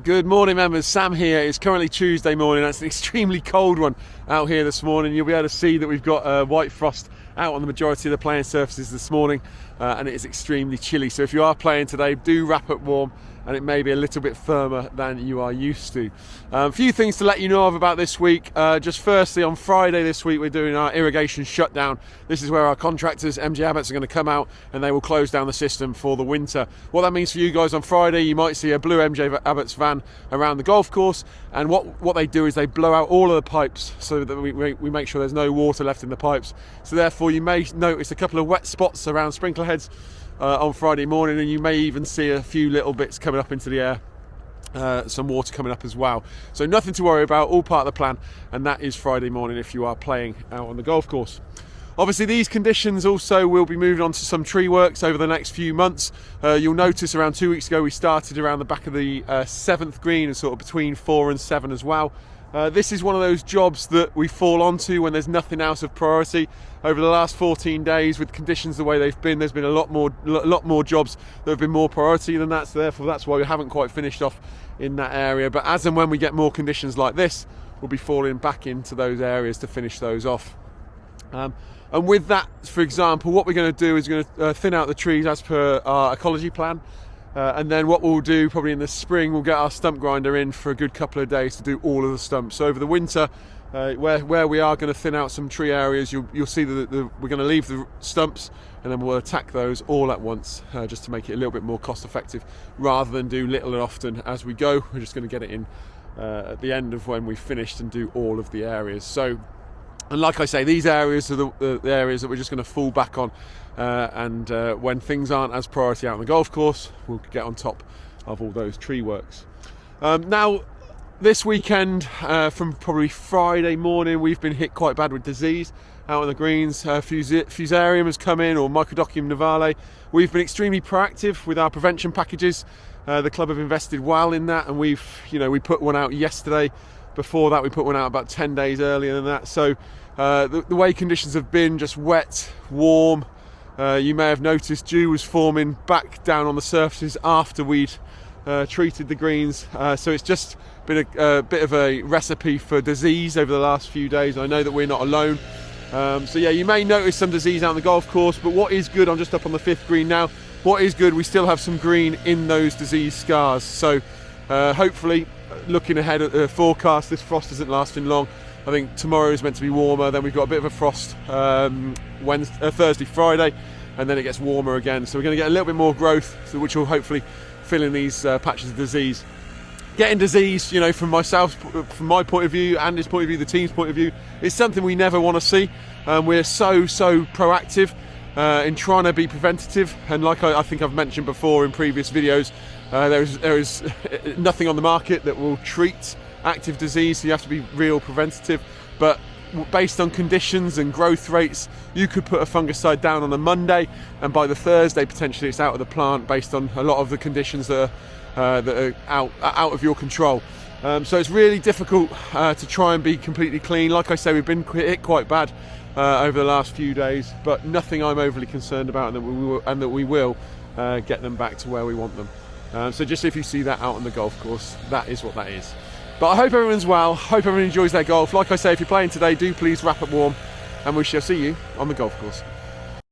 Good morning, members. Sam here. It's currently Tuesday morning. That's an extremely cold one out here this morning. You'll be able to see that we've got white frost out on the majority of the playing surfaces this morning, and it is extremely chilly. So if you are playing today, do wrap up warm, and it may be a little bit firmer than you are used to. A few things to let you know of about this week. Just firstly, on Friday this week, we're doing our irrigation shutdown. This is where our contractors, MJ Abbott's, are going to come out and they will close down the system for the winter. What that means for you guys on Friday, you might see a blue MJ Abbott's van around the golf course, and what they do is they blow out all of the pipes so that we make sure there's no water left in the pipes. So therefore you may notice a couple of wet spots around sprinkler heads on Friday morning, and you may even see a few little bits coming up into the air, some water coming up as well. So nothing to worry about, all part of the plan, and that is Friday morning if you are playing out on the golf course. Obviously these conditions also will be moving on to some tree works over the next few months. You'll notice around 2 weeks ago we started around the back of the 7th green and sort of between 4 and 7 as well. This is one of those jobs that we fall onto when there's nothing else of priority. Over the last 14 days, with conditions the way they've been, there's been a lot more jobs that have been more priority than that, so therefore that's why we haven't quite finished off in that area. But as and when we get more conditions like this, we'll be falling back into those areas to finish those off. And with that, for example, what we're going to do is we're going to thin out the trees as per our ecology plan. And then what we'll do probably in the spring, we'll get our stump grinder in for a good couple of days to do all of the stumps. So over the winter, where we are going to thin out some tree areas, you'll see that we're going to leave the stumps and then we'll attack those all at once, just to make it a little bit more cost effective rather than do little and often as we go. We're just going to get it in at the end of when we've finished and do all of the areas. So, and like I say, these areas are the areas that we're just going to fall back on, and when things aren't as priority out on the golf course, we'll get on top of all those tree works. Now, this weekend, from probably Friday morning, we've been hit quite bad with disease out on the greens. Fusarium has come in, or Mycodocium nivale. We've been extremely proactive with our prevention packages. The club have invested well in that, and we put one out yesterday. Before that, we put one out about 10 days earlier than that. So the way conditions have been, just wet, warm. You may have noticed dew was forming back down on the surfaces after we'd treated the greens. So it's just been a bit of a recipe for disease over the last few days. I know that we're not alone. So yeah, you may notice some disease out on the golf course, but what is good, I'm just up on the 5th green now. What is good, we still have some green in those disease scars. So hopefully, looking ahead at the forecast, this frost isn't lasting long. I think tomorrow is meant to be warmer, then we've got a bit of a frost Thursday, Friday, and then it gets warmer again. So we're going to get a little bit more growth, which will hopefully fill in these patches of disease. Getting disease, from myself, from my point of view, Andy's point of view, the team's point of view, is something we never want to see. We're so proactive in trying to be preventative, and like I think I've mentioned before in previous videos, there is nothing on the market that will treat active disease, so you have to be real preventative. But based on conditions and growth rates, you could put a fungicide down on a Monday, and by the Thursday potentially it's out of the plant based on a lot of the conditions that are out of your control. So it's really difficult to try and be completely clean. Like I say, we've been hit quite bad over the last few days, but nothing I'm overly concerned about, and that we will get them back to where we want them. So just if you see that out on the golf course, that is what that is. But I hope everyone's well, hope everyone enjoys their golf. Like I say, if you're playing today, do please wrap up warm, and we shall see you on the golf course.